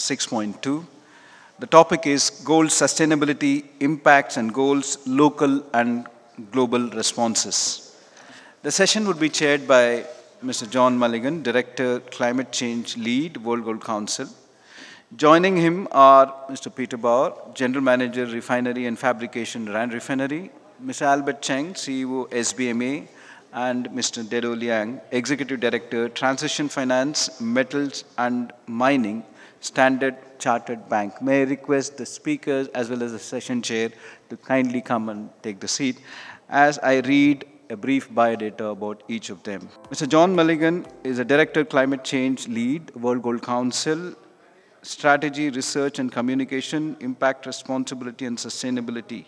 6.2. The topic is Gold Sustainability, Impacts and Goals, Local and Global Responses. The session would be chaired by Mr. John Mulligan, Director, Climate Change Lead, World Gold Council. Joining him are Mr. Peter Bouwer, General Manager, Refinery and Fabrication, Refinery, Mr. Albert Cheng, CEO, SBMA, and Mr. Dedo Liang, Executive Director, Transition Finance, Metals and Mining, Standard Chartered Bank. May I request the speakers as well as the session chair to kindly come and take the seat as I read a brief biodata about each of them. Mr. John Mulligan is a Director, Climate Change Lead, World Gold Council, Strategy, Research and Communication, Impact, Responsibility and Sustainability.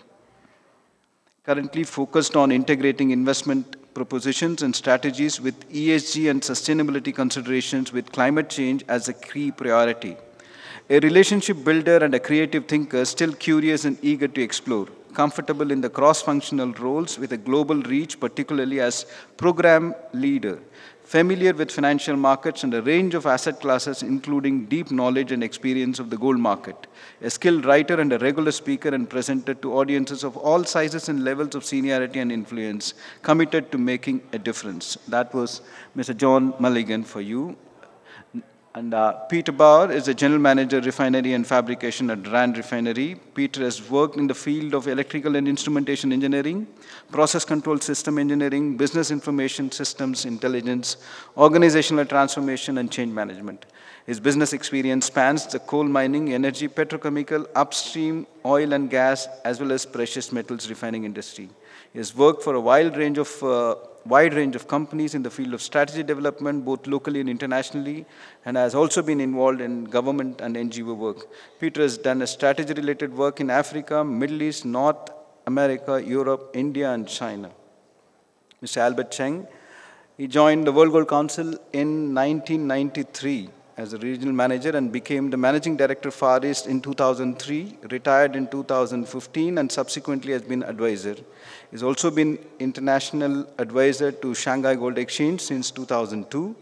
Currently focused on integrating investment propositions and strategies with ESG and sustainability considerations with climate change as a key priority. A relationship builder and a creative thinker, still curious and eager to explore, comfortable in the cross-functional roles with a global reach, particularly as program leader, familiar with financial markets and a range of asset classes, including deep knowledge and experience of the gold market, a skilled writer and a regular speaker and presenter to audiences of all sizes and levels of seniority and influence, committed to making a difference. That was Mr. John Mulligan for you. And Peter Bouwer is the General Manager, Refinery and Fabrication at Refinery. Peter has worked in the field of electrical and instrumentation engineering, process control system engineering, business information systems intelligence, organizational transformation and change management. His business experience spans the coal mining, energy, petrochemical, upstream, oil and gas, as well as precious metals refining industry. He has worked for a wide range of companies in the field of strategy development, both locally and internationally, and has also been involved in government and NGO work. Peter has done a strategy-related work in Africa, Middle East, North America, Europe, India, and China. Mr. Albert Cheng, he joined the World Gold Council in 1993 as a regional manager and became the managing director Far East in 2003, retired in 2015, and subsequently has been advisor. He's also been international advisor to Shanghai Gold Exchange since 2002.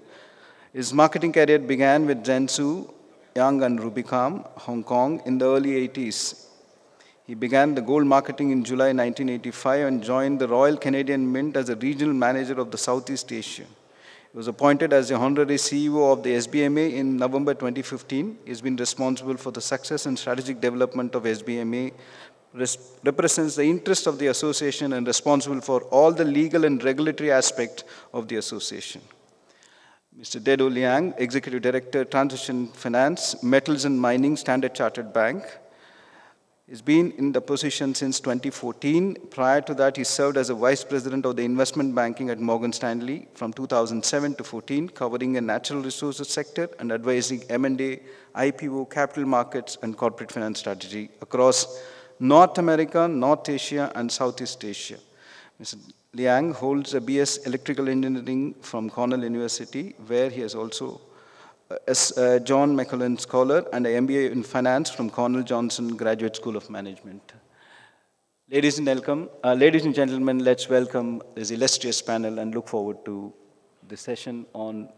His marketing career began with Zhengzhou, Yang and Rubicam, Hong Kong in the early 80s. He began the gold marketing in July 1985 and joined the Royal Canadian Mint as a regional manager of the Southeast Asia. He was appointed as the honorary CEO of the SBMA in November 2015. He has been responsible for the success and strategic development of SBMA, represents the interest of the association and responsible for all the legal and regulatory aspects of the association. Mr. Dedo Liang, Executive Director, Transition Finance, Metals and Mining, Standard Chartered Bank. He's been in the position since 2014. Prior to that, he served as a Vice President of the Investment Banking at Morgan Stanley from 2007 to 14, covering the natural resources sector and advising M&A, IPO, capital markets, and corporate finance strategy across North America, North Asia, and Southeast Asia. Mr. Liang holds a BS Electrical Engineering from Cornell University, where he has also a John McCullen Scholar and an MBA in Finance from Cornell Johnson Graduate School of Management. Ladies and gentlemen, let's welcome this illustrious panel and look forward to the session on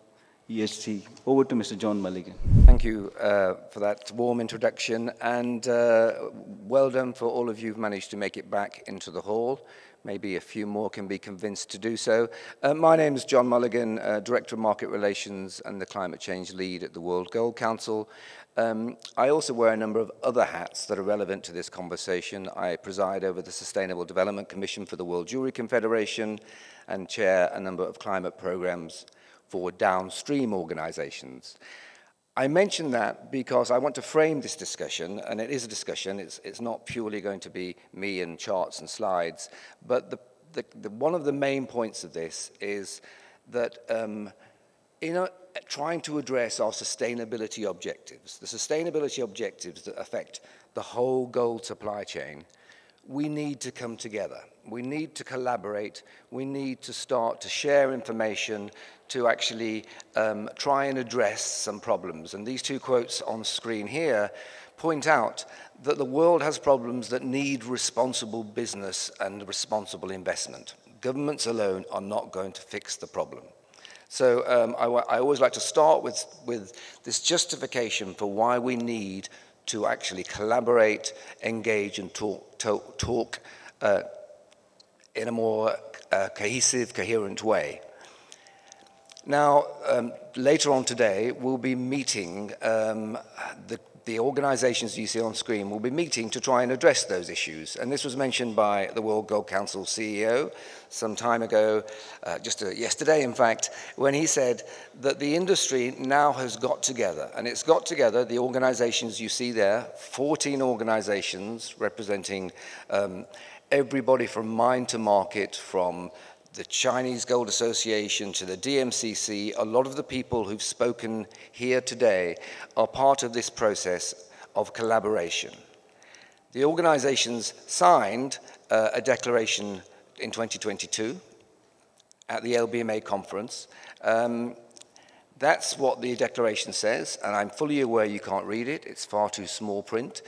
ESG. Over to Mr. John Mulligan. Thank you for that warm introduction, and well done for all of you who've managed to make it back into the hall. Maybe a few more can be convinced to do so. My name is John Mulligan, Director of Market Relations and the Climate Change Lead at the World Gold Council. I also wear a number of other hats that are relevant to this conversation. I preside over the Sustainable Development Commission for the World Jewelry Confederation and chair a number of climate programs for downstream organizations. I mention that because I want to frame this discussion, and it is a discussion. It's not purely going to be me and charts and slides, but one of the main points of this is that trying to address our sustainability objectives, the sustainability objectives that affect the whole gold supply chain, we need to come together. We need to collaborate. We need to start to share information to actually try and address some problems. And these two quotes on screen here point out that the world has problems that need responsible business and responsible investment. Governments alone are not going to fix the problem. So I always like to start with this justification for why we need to actually collaborate, engage, and talk in a more cohesive, coherent way. Now, later on today, we'll be meeting the organizations you see on screen will be meeting to try and address those issues. And this was mentioned by the World Gold Council CEO some time ago, just yesterday, in fact, when he said that the industry now has got together, and it's got together, the organizations you see there, 14 organizations representing everybody from mine to market, from the Chinese Gold Association to the DMCC. A lot of the people who've spoken here today are part of this process of collaboration. The organizations signed a declaration in 2022 at the LBMA conference. That's what the declaration says, and I'm fully aware you can't read it. It's far too small print.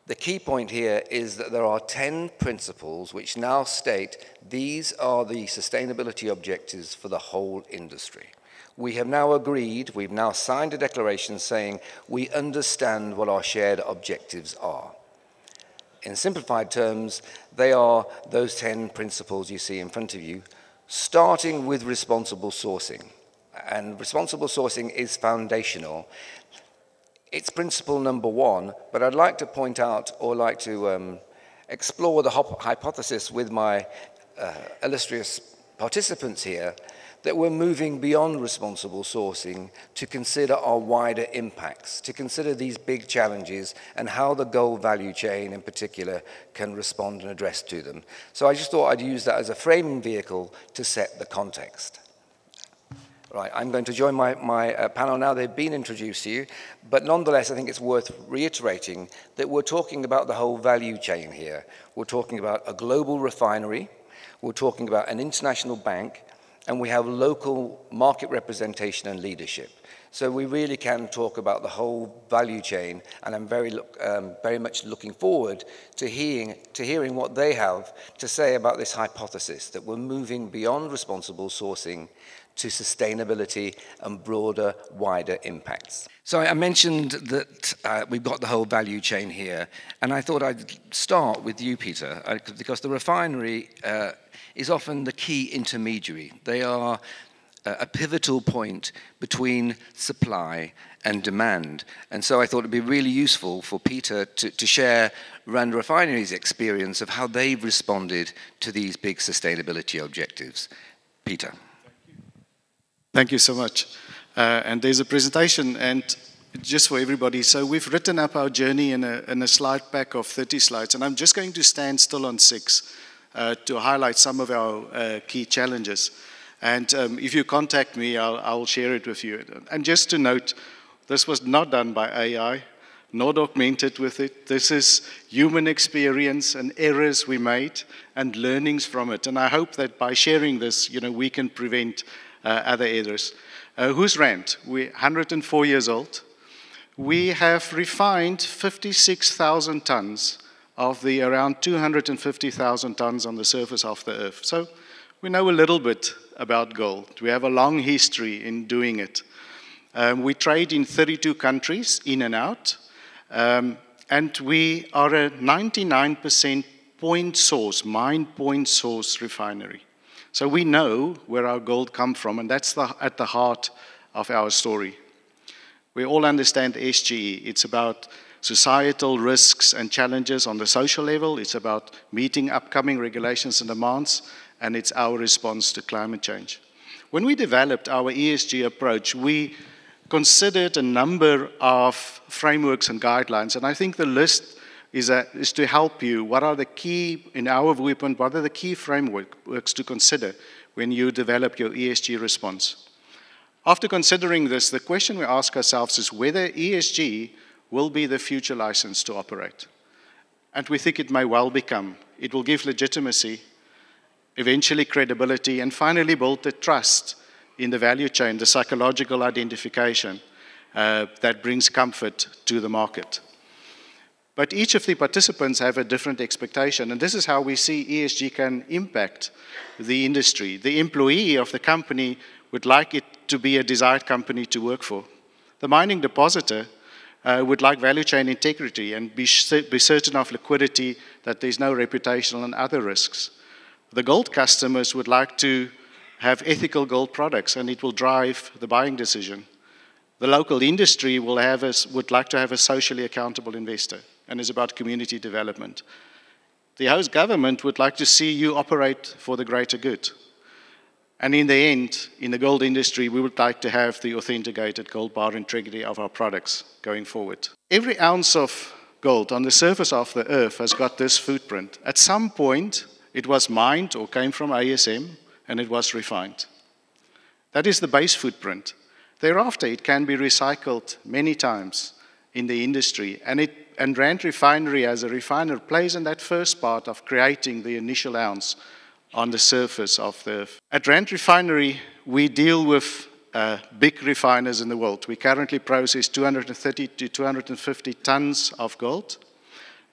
The key point here is that there are 10 principles which now state these are the sustainability objectives for the whole industry. We have now agreed, we've now signed a declaration saying we understand what our shared objectives are. In simplified terms, they are those 10 principles you see in front of you, starting with responsible sourcing. And responsible sourcing is foundational. It's principle number one, but I'd like to point out or like to explore the hypothesis with my illustrious participants here that we're moving beyond responsible sourcing to consider our wider impacts, to consider these big challenges and how the gold value chain in particular can respond and address to them. So I just thought I'd use that as a framing vehicle to set the context. Right, I'm going to join my panel now. They've been introduced to you, but nonetheless, I think it's worth reiterating that we're talking about the whole value chain here. We're talking about a global refinery, we're talking about an international bank, and we have local market representation and leadership. So we really can talk about the whole value chain, and I'm very much looking forward to hearing what they have to say about this hypothesis that we're moving beyond responsible sourcing to sustainability and broader, wider impacts. So I mentioned that we've got the whole value chain here, and I thought I'd start with you, Peter, because the refinery is often the key intermediary. They are a pivotal point between supply and demand. And so I thought it'd be really useful for Peter to share Rand Refinery's experience of how they've responded to these big sustainability objectives. Peter. Thank you so much. And there's a presentation, and just for everybody, so we've written up our journey in a slide pack of 30 slides, and I'm just going to stand still on 6 to highlight some of our key challenges. And if you contact me, I'll share it with you. And just to note, this was not done by AI, not augmented with it. This is human experience and errors we made and learnings from it. And I hope that by sharing this, we can prevent other errors. Who's Rand? We're 104 years old. We have refined 56,000 tons of the around 250,000 tons on the surface of the earth. So we know a little bit about gold. We have a long history in doing it. We trade in 32 countries, in and out, and we are a 99% point source, mine point source refinery. So we know where our gold comes from, and that's at the heart of our story. We all understand SGE. It's about societal risks and challenges on the social level. It's about meeting upcoming regulations and demands, and it's our response to climate change. When we developed our ESG approach, we considered a number of frameworks and guidelines, and I think the list is to help you. What are the key, in our viewpoint, what are the key frameworks to consider when you develop your ESG response? After considering this, the question we ask ourselves is whether ESG will be the future license to operate. And we think it may well become. It will give legitimacy, eventually credibility, and finally build the trust in the value chain, the psychological identification that brings comfort to the market. But each of the participants have a different expectation, and this is how we see ESG can impact the industry. The employee of the company would like it to be a desired company to work for. The mining depositor would like value chain integrity and be certain of liquidity, that there's no reputational and other risks. The gold customers would like to have ethical gold products, and it will drive the buying decision. The local industry would like to have a socially accountable investor, and is about community development. The host government would like to see you operate for the greater good. And in the end, in the gold industry, we would like to have the authenticated gold bar integrity of our products going forward. Every ounce of gold on the surface of the earth has got this footprint. At some point, it was mined or came from ASM, and it was refined. That is the base footprint. Thereafter, it can be recycled many times in the industry, and Rand Refinery as a refiner plays in that first part of creating the initial ounce on the surface of the earth. At Rand Refinery, we deal with big refiners in the world. We currently process 230 to 250 tons of gold.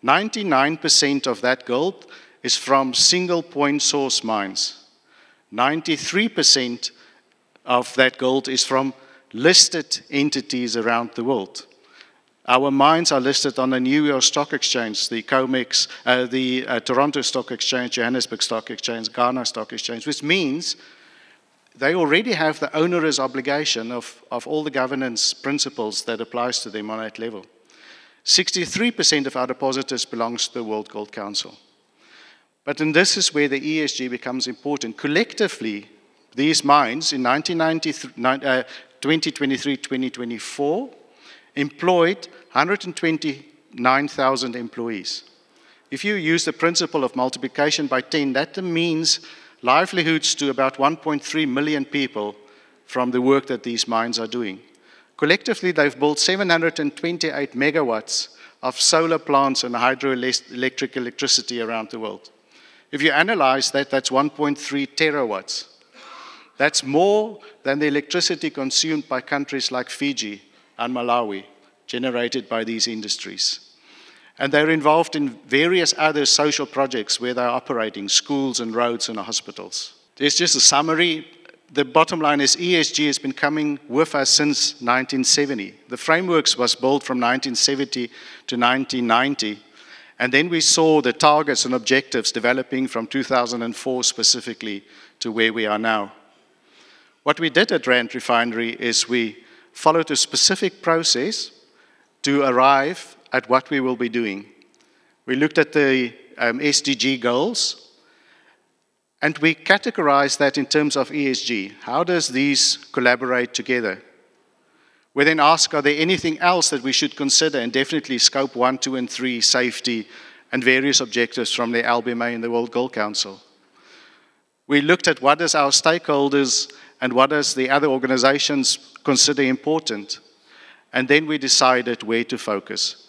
99% of that gold is from single point source mines. 93% of that gold is from listed entities around the world. Our mines are listed on the New York Stock Exchange, the COMEX, the Toronto Stock Exchange, Johannesburg Stock Exchange, Ghana Stock Exchange, which means they already have the onerous obligation of all the governance principles that applies to them on that level. 63% of our depositors belongs to the World Gold Council. But and this is where the ESG becomes important. Collectively, these mines in 2023-2024 employed 129,000 employees. If you use the principle of multiplication by 10, that means livelihoods to about 1.3 million people from the work that these mines are doing. Collectively, they've built 728 megawatts of solar plants and hydroelectric electricity around the world. If you analyze that, that's 1.3 terawatts. That's more than the electricity consumed by countries like Fiji and Malawi, generated by these industries. And they're involved in various other social projects where they're operating, schools and roads and hospitals. There's just a summary. The bottom line is ESG has been coming with us since 1970. The frameworks was built from 1970 to 1990. And then we saw the targets and objectives developing from 2004 specifically to where we are now. What we did at Rand Refinery is we followed a specific process to arrive at what we will be doing. We looked at the SDG goals, and we categorized that in terms of ESG. How does these collaborate together? We then ask, are there anything else that we should consider? And definitely scope 1, 2, and 3, safety, and various objectives from the SBMA and the World Gold Council. We looked at what does our stakeholders and what does the other organizations consider important. And then we decided where to focus.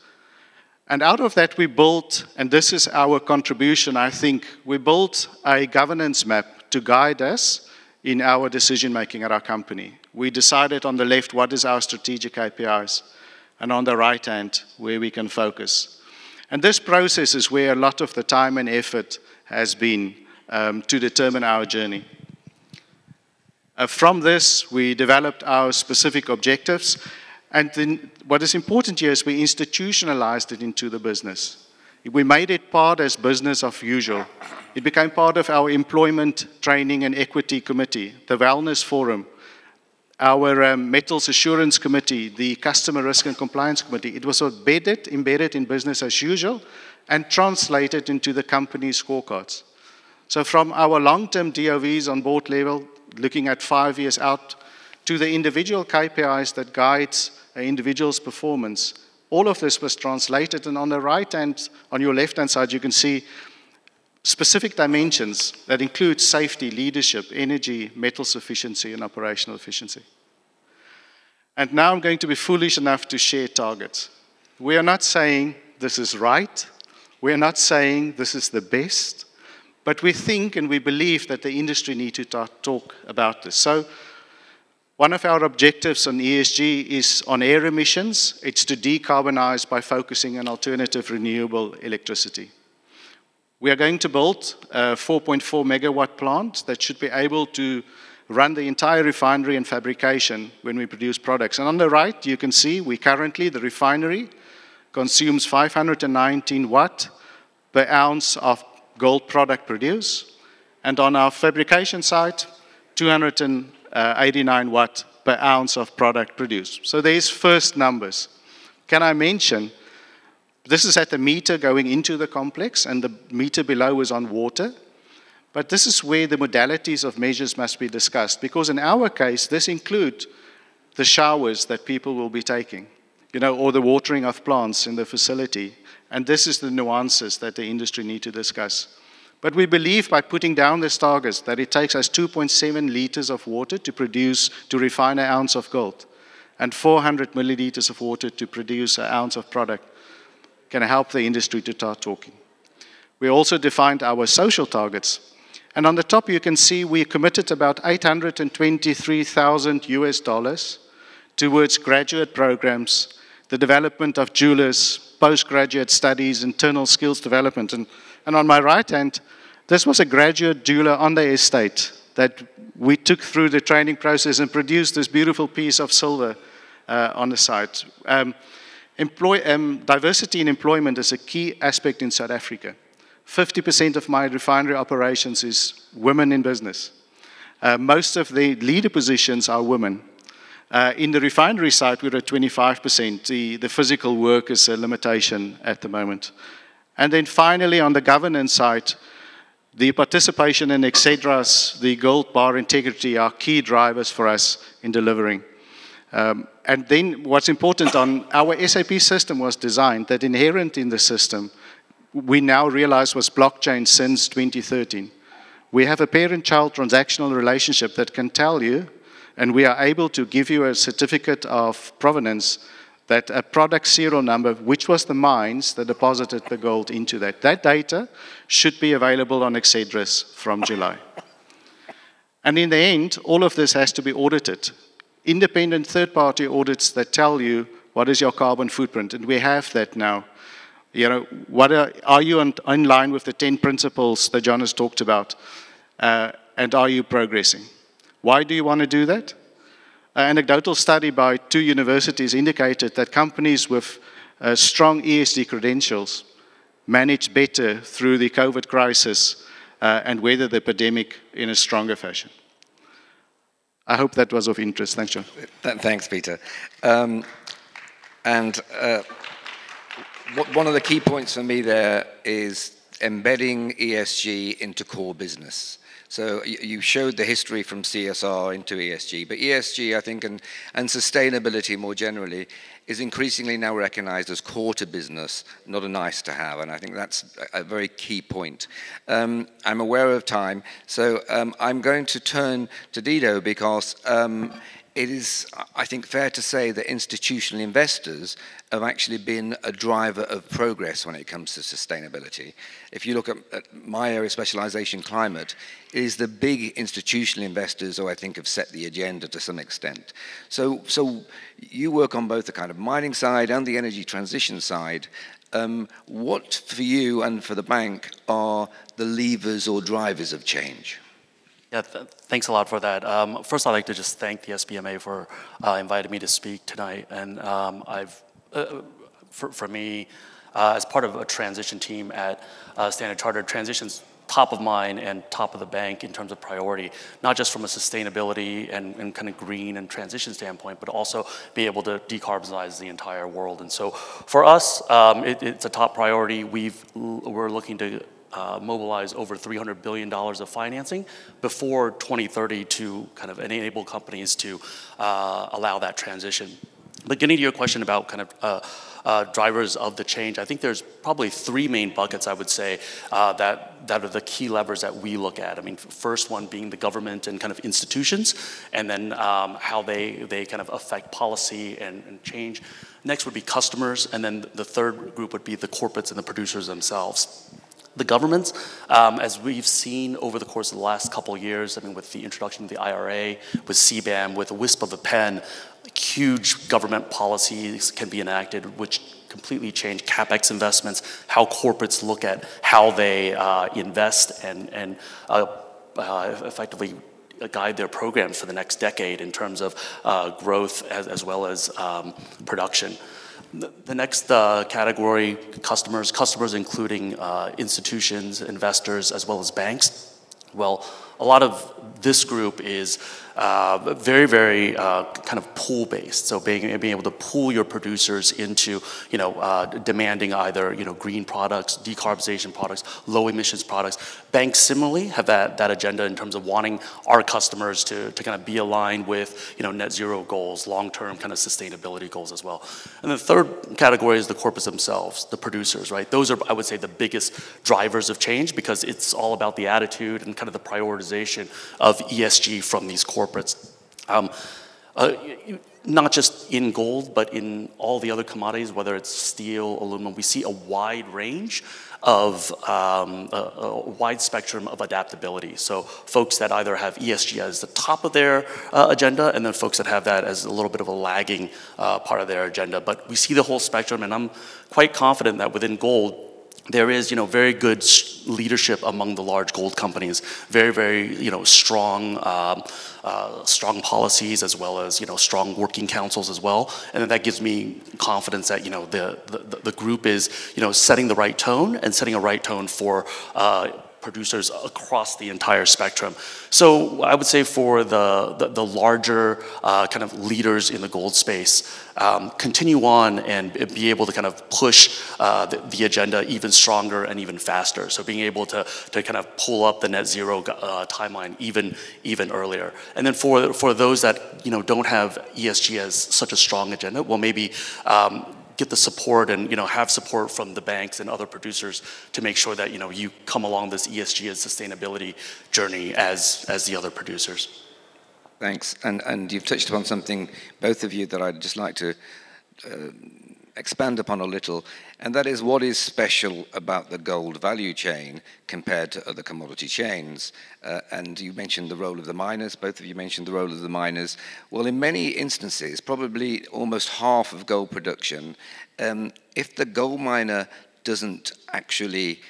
And out of that we built, and this is our contribution, I think, we built a governance map to guide us in our decision-making at our company. We decided on the left what is our strategic KPIs, and on the right hand where we can focus. And this process is where a lot of the time and effort has been to determine our journey. From this, we developed our specific objectives, and then what is important here is we institutionalized it into the business. We made it part as business of usual. It became part of our employment training and equity committee, the wellness forum, our metals assurance committee, the customer risk and compliance committee. It was embedded in business as usual and translated into the company's scorecards. So from our long-term DOVs on board level, looking at 5 years out, to the individual KPIs that guides an individual's performance, all of this was translated, and on the right hand, on your left-hand side, you can see specific dimensions that include safety, leadership, energy, metals efficiency, and operational efficiency. And now I'm going to be foolish enough to share targets. We are not saying this is right. We are not saying this is the best. But we think and we believe that the industry needs to talk about this. So one of our objectives on ESG is on air emissions. It's to decarbonize by focusing on alternative renewable electricity. We are going to build a 4.4 megawatt plant that should be able to run the entire refinery and fabrication when we produce products. And on the right, you can see we currently, the refinery, consumes 519 watt per ounce of gold product produced. And on our fabrication site, 289 watt per ounce of product produced. So there's first numbers. Can I mention, this is at the meter going into the complex, and the meter below is on water. But this is where the modalities of measures must be discussed, because in our case, this includes the showers that people will be taking, or the watering of plants in the facility. And this is the nuances that the industry need to discuss. But we believe by putting down these targets that it takes us 2.7 liters of water to refine an ounce of gold, and 400 milliliters of water to produce an ounce of product can help the industry to start talking. We also defined our social targets. And on the top, you can see we committed about $823,000 US towards graduate programs, the development of jewelers, postgraduate studies, internal skills development. And on my right hand, this was a graduate jeweler on the estate that we took through the training process and produced this beautiful piece of silver on the site. Diversity in employment is a key aspect in South Africa. 50% of my refinery operations is women in business. Most of the leader positions are women. In the refinery side, we're at 25%. The physical work is a limitation at the moment. And then finally, on the governance side, the participation in Excedra's, the gold bar integrity are key drivers for us in delivering. And then what's important on our SAP system was designed that inherent in the system, we now realize was blockchain since 2013. We have a parent-child transactional relationship that can tell you, and we are able to give you a certificate of provenance that a product serial number, which was the mines that deposited the gold into that. That data should be available on Excedris from July. And in the end, all of this has to be audited. Independent third-party audits that tell you what is your carbon footprint, and we have that now. Are you in line with the 10 principles that John has talked about? And are you progressing? Why do you want to do that? An anecdotal study by 2 universities indicated that companies with strong ESG credentials manage better through the COVID crisis and weather the pandemic in a stronger fashion. I hope that was of interest. Thanks, John. Thanks, Peter. One of the key points for me there is embedding ESG into core business. So you showed the history from CSR into ESG, but ESG, I think, and sustainability more generally, is increasingly now recognized as core to business, not a nice to have, and I think that's a very key point. I'm aware of time, so I'm going to turn to Dedo because it is, I think, fair to say that institutional investors have actually been a driver of progress when it comes to sustainability. If you look at my area of specialization, climate, it is the big institutional investors who I think have set the agenda to some extent. So you work on both the kind of mining side and the energy transition side. What for you and for the bank are the levers or drivers of change? Yeah, thanks a lot for that. First, I'd like to just thank the SBMA for inviting me to speak tonight. And for me, as part of a transition team at Standard Chartered, transition's top of mind and top of the bank in terms of priority, not just from a sustainability and kind of green and transition standpoint, but also be able to decarbonize the entire world. And so for us, it's a top priority. We're looking to mobilize over $300 billion of financing before 2030 to kind of enable companies to allow that transition. But getting to your question about kind of drivers of the change, I think there's probably 3 main buckets, I would say, that are the key levers that we look at. I mean, first one being the government and kind of institutions, and then how they kind of affect policy and change. Next would be customers, and then the third group would be the corporates and the producers themselves. The governments, as we've seen over the course of the last couple of years, I mean, with the introduction of the IRA, with CBAM, with a wisp of a pen, huge government policies can be enacted, which completely change CapEx investments, how corporates look at how they invest and effectively guide their programs for the next decade in terms of growth as well as production. The next category, customers including institutions, investors, as well as banks. Well, a lot of this group is very, very kind of pool-based. So being able to pool your producers into, demanding either, green products, decarbonization products, low emissions products. Banks similarly have that agenda in terms of wanting our customers to kind of be aligned with, net zero goals, long-term kind of sustainability goals as well. And the third category is the corporates themselves, the producers, right? Those are, I would say, the biggest drivers of change because it's all about the attitude and kind of the prioritization of ESG from these corporates. Not just in gold, but in all the other commodities, whether it's steel, aluminum, we see a wide range of, a wide spectrum of adaptability. So folks that either have ESG as the top of their agenda, and then folks that have that as a little bit of a lagging part of their agenda. But we see the whole spectrum, and I'm quite confident that within gold, there is, very good leadership among the large gold companies. Very, very, strong, strong policies as well as, strong working councils as well. And then that gives me confidence that, the group is, setting the right tone and setting a right tone for producers across the entire spectrum. So I would say for the larger kind of leaders in the gold space, continue on and be able to kind of push the agenda even stronger and even faster. So being able to kind of pull up the net zero timeline even earlier. And then for those that don't have ESG as such a strong agenda, well maybe get the support and have support from the banks and other producers to make sure that you come along this ESG and sustainability journey as the other producers. Thanks, and you've touched upon something, both of you, that I'd just like to expand upon a little, and that is what is special about the gold value chain compared to other commodity chains. And you mentioned the role of the miners, both of you mentioned the role of the miners. Well, in many instances, probably almost half of gold production, if the gold miner doesn't actually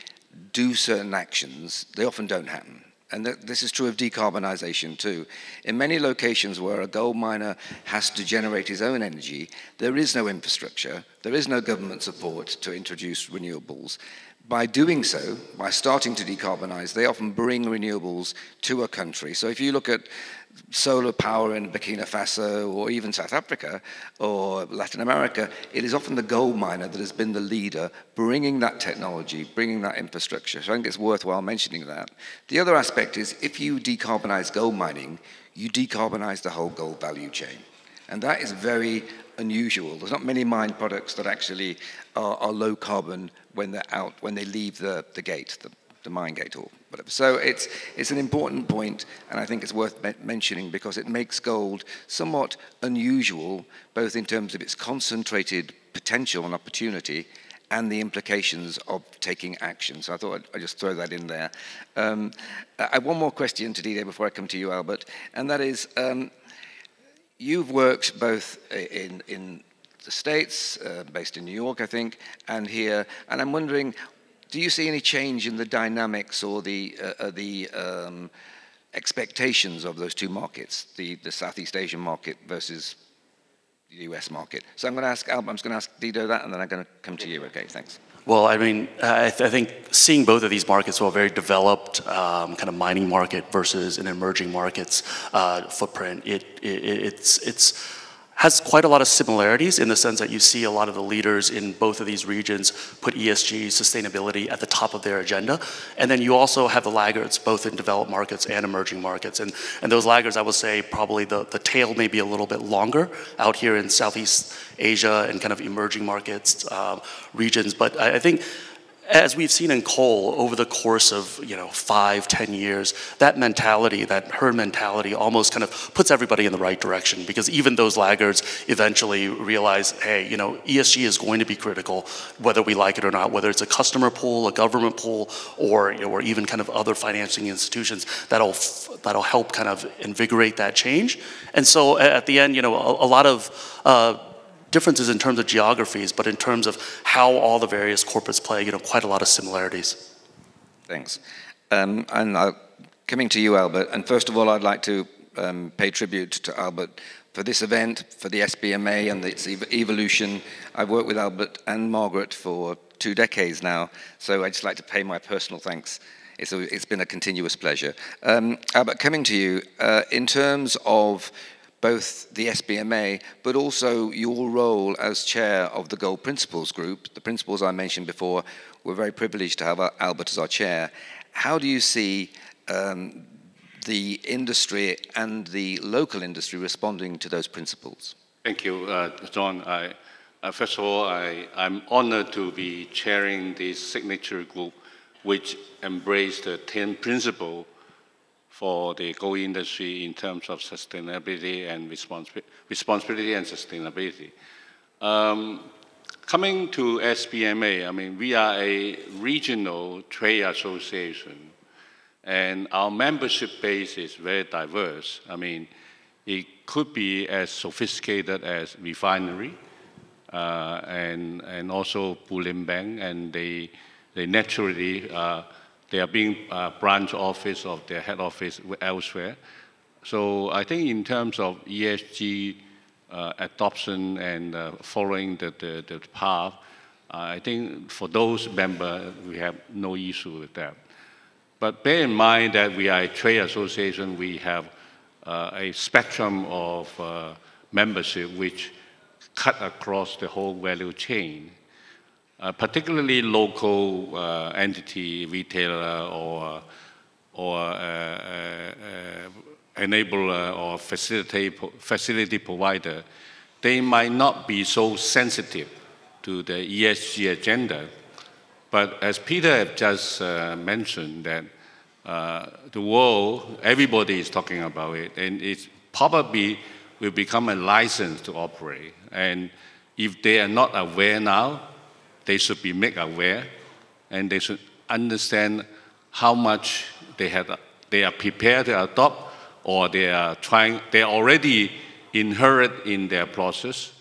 do certain actions, they often don't happen. And this is true of decarbonization too. In many locations where a gold miner has to generate his own energy, there is no infrastructure, there is no government support to introduce renewables. By doing so, by starting to decarbonize, they often bring renewables to a country. So if you look at solar power in Burkina Faso or even South Africa or Latin America, it is often the gold miner that has been the leader bringing that technology, bringing that infrastructure. So I think it's worthwhile mentioning that. The other aspect is if you decarbonize gold mining, you decarbonize the whole gold value chain. And that is very unusual. There's not many mined products that actually are low carbon when they're out, when they leave the gate, the mine gate or whatever. So it's an important point, and I think it's worth mentioning because it makes gold somewhat unusual, both in terms of its concentrated potential and opportunity and the implications of taking action. So I thought I'd just throw that in there. I have one more question to Dedo before I come to you, Albert, and that is, you've worked both in the States, based in New York, I think, and here, and I'm wondering, do you see any change in the dynamics or the expectations of those two markets, the Southeast Asian market versus the US market? So I'm going to ask Albert, I'm just going to ask Dedo that, and then I'm going to come to you. Okay, thanks. Well, I mean, I think seeing both of these markets, well, very developed kind of mining market versus an emerging markets footprint, it's has quite a lot of similarities in the sense that you see a lot of the leaders in both of these regions put ESG, sustainability at the top of their agenda. And then you also have the laggards, both in developed markets and emerging markets. And those laggards, I will say, probably the tail may be a little bit longer out here in Southeast Asia and kind of emerging markets regions. But I think, as we've seen in coal over the course of 5-10 years, that mentality, that herd mentality, almost kind of puts everybody in the right direction, because even those laggards eventually realize, hey, ESG is going to be critical, whether we like it or not, whether it's a customer pool, a government pool, or even kind of other financing institutions that'll help kind of invigorate that change. And so at the end, a lot of differences in terms of geographies, but in terms of how all the various corporates play, quite a lot of similarities. Thanks. And I'll coming to you, Albert, and first of all, I'd like to pay tribute to Albert for this event, for the SBMA and its evolution. I've worked with Albert and Margaret for 2 decades now, so I'd just like to pay my personal thanks. It's been a continuous pleasure. Albert, coming to you, in terms of both the SBMA, but also your role as chair of the Gold Principles Group, the principles I mentioned before, we're very privileged to have Albert as our chair. How do you see the industry and the local industry responding to those principles? Thank you, John. First of all, I'm honored to be chairing this signature group, which embraced the 10 principles for the gold industry in terms of sustainability and responsibility and sustainability. Coming to SBMA, I mean, we are a regional trade association, and our membership base is very diverse. I mean, it could be as sophisticated as Refinery, and also Bullion Bank, and they naturally, they are being branch office of their head office elsewhere. So I think in terms of ESG adoption and following the path, I think for those members, we have no issue with that. But bear in mind that we are a trade association, we have a spectrum of membership which cut across the whole value chain. Particularly local entity, retailer, or enabler or facility provider, they might not be so sensitive to the ESG agenda. But as Peter have just mentioned, that the world, everybody is talking about it, and it probably will become a license to operate. And if they are not aware now, they should be made aware, and they should understand how much they are prepared to adopt, or they are already inherent in their process.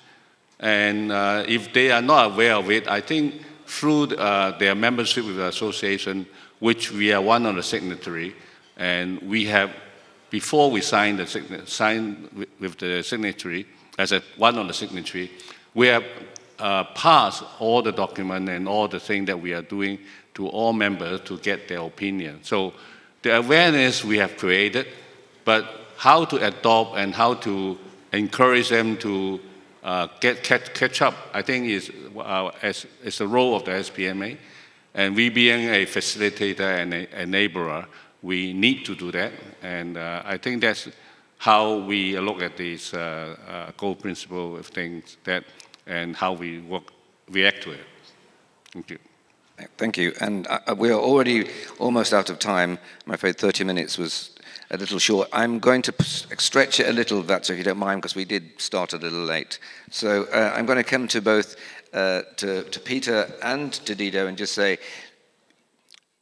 And if they are not aware of it, I think through their membership with the association, which we are one of the signatory, and we have, before we signed with the signatory, as one of the signatory, we have pass all the document and all the things that we are doing to all members to get their opinion. So the awareness we have created, but how to adopt and how to encourage them to catch up, I think is the role of the SBMA. And we being a facilitator and an enabler, we need to do that. And I think that's how we look at these gold principle of things and how we react to it. Thank you. Thank you. And we are already almost out of time. I'm afraid 30 minutes was a little short. I'm going to stretch it a little, if you don't mind, because we did start a little late. So I'm going to come to both to Peter and to Dedo and just say,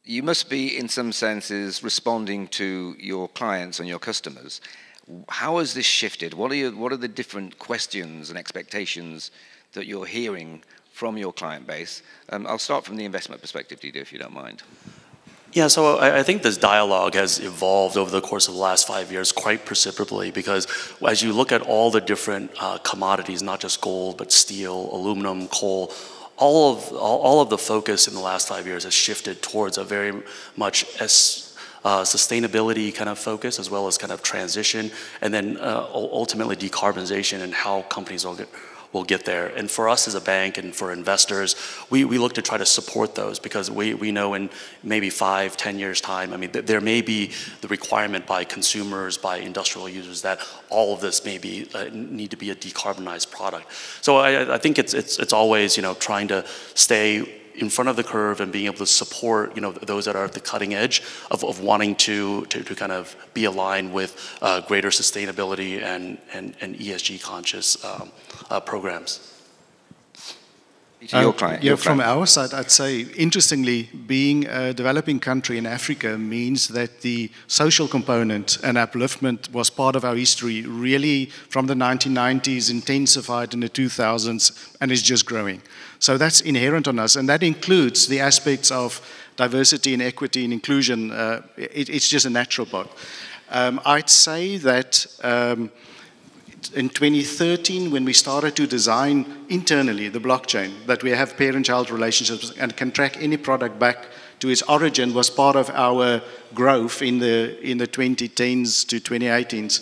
you must be, in some senses, responding to your clients and your customers. How has this shifted? What are the different questions and expectations that you're hearing from your client base? I'll start from the investment perspective, Dedo, if you don't mind. Yeah, so I think this dialogue has evolved over the course of the last 5 years quite precipitously, because as you look at all the different commodities, not just gold, but steel, aluminum, coal, all of the focus in the last 5 years has shifted towards a very much sustainability kind of focus, as well as kind of transition, and then ultimately decarbonization and how companies will get there. And for us as a bank and for investors, we look to try to support those, because we know in maybe 5-10 years time, I mean, there may be the requirement by consumers, by industrial users, that all of this may be need to be a decarbonized product. So I think it's always, trying to stay in front of the curve and being able to support, those that are at the cutting edge of wanting to kind of be aligned with greater sustainability and ESG conscious programs. Your client. From our side, I'd say, interestingly, being a developing country in Africa means that the social component and upliftment was part of our history, really from the 1990s, intensified in the 2000s, and is just growing. So that's inherent on us, and that includes the aspects of diversity and equity and inclusion, it's just a natural part. I'd say that in 2013, when we started to design internally the blockchain, that we have parent-child relationships and can track any product back to its origin, was part of our growth in the 2010s to 2018s.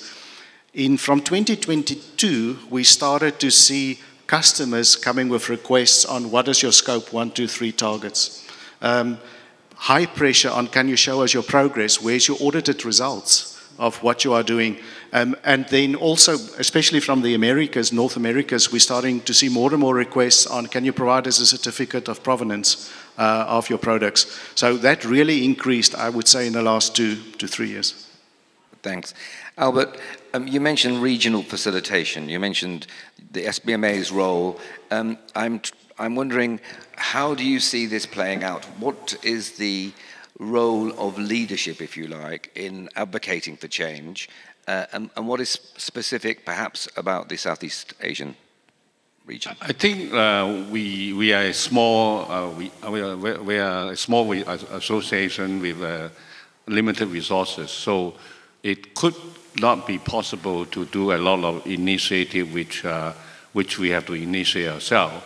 From 2022, we started to see customers coming with requests on what is your scope 1, 2, 3 targets. High pressure on, can you show us your progress? Where's your audited results of what you are doing? And then also, especially from the Americas, North Americas, we're starting to see more and more requests on, can you provide us a certificate of provenance of your products? So that really increased, I would say, in the last 2 to 3 years. Thanks. Albert, you mentioned regional facilitation. You mentioned the SBMA's role. I'm wondering, how do you see this playing out? What is the role of leadership, if you like, in advocating for change? And what is specific, perhaps, about the Southeast Asian region? I think we are a small we are a small association with limited resources, so it could not be possible to do a lot of initiative which we have to initiate ourselves.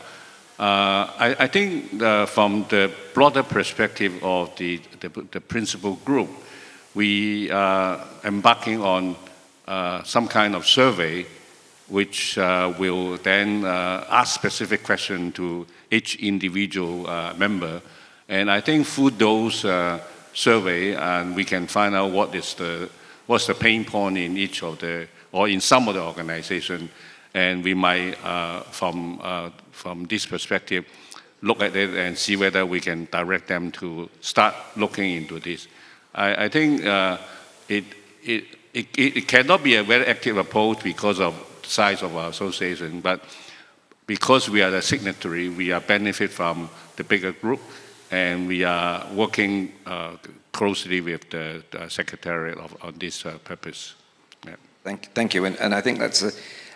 I think from the broader perspective of the principal group, we are embarking on some kind of survey which will then ask specific questions to each individual member. And I think through those survey, and we can find out what's the pain point in each of or in some of the organization, and we might, from this perspective, look at it and see whether we can direct them to start looking into this. I think it cannot be a very active approach because of the size of our association, but because we are the signatory, we are benefit from the bigger group, and we are working closely with the Secretariat on this purpose. Yeah. Thank you, and I think that's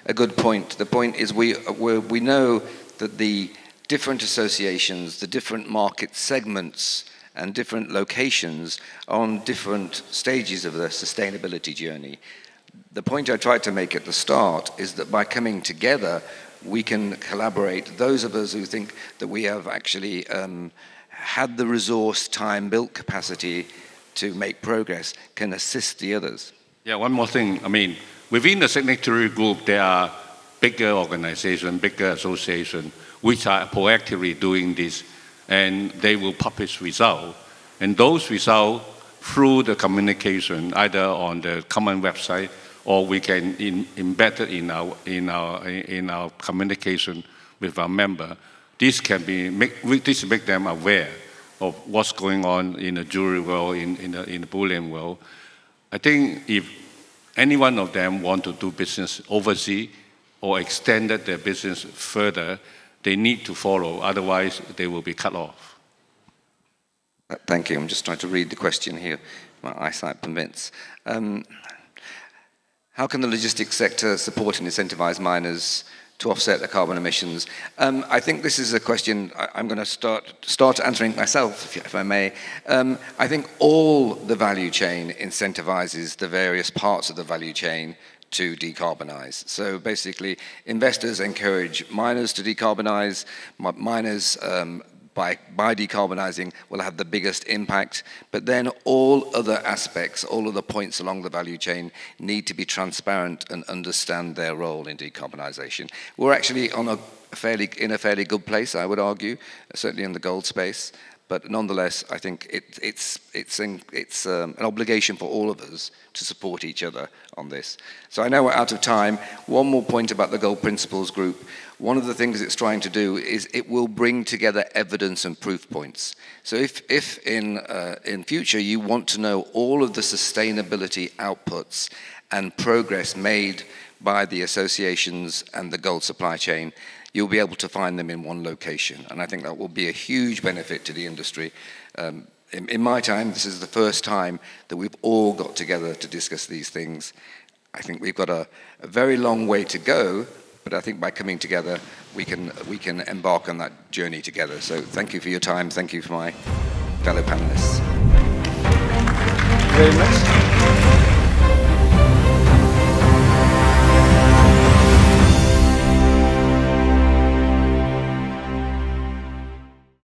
a good point. The point is we know that the different associations, the different market segments and different locations are on different stages of the sustainability journey. The point I tried to make at the start is that by coming together, we can collaborate. Those of us who think that we have actually had the resource, time, built capacity to make progress can assist the others. Yeah, one more thing. I mean, within the signatory group, there are bigger organizations, bigger associations, which are proactively doing this, and they will publish results. And those results, through the communication, either on the common website, or we can embed it in our communication with our member. This can make them aware of what's going on in the jewelry world, in the bullion world. I think if any one of them want to do business overseas or extended their business further, they need to follow, otherwise they will be cut off. Thank you. I'm just trying to read the question here. My eyesight permits. How can the logistics sector support and incentivize miners to offset their carbon emissions? I think this is a question I'm going to start answering myself, if I may. I think all the value chain incentivizes the various parts of the value chain to decarbonize. So basically, investors encourage miners to decarbonize. Miners, by decarbonizing, will have the biggest impact. But then all other aspects, all other points along the value chain need to be transparent and understand their role in decarbonization. We're actually in a fairly good place, I would argue, certainly in the gold space. But nonetheless, I think it's an obligation for all of us to support each other on this. So I know we're out of time. One more point about the Gold Principles Group. One of the things it's trying to do is it will bring together evidence and proof points. So if in future you want to know all of the sustainability outputs and progress made by the associations and the gold supply chain, you'll be able to find them in one location. And I think that will be a huge benefit to the industry. In my time, this is the first time that we've all got together to discuss these things. I think we've got a very long way to go, but I think by coming together, we can embark on that journey together. So thank you for your time. Thank you for my fellow panelists. Very much.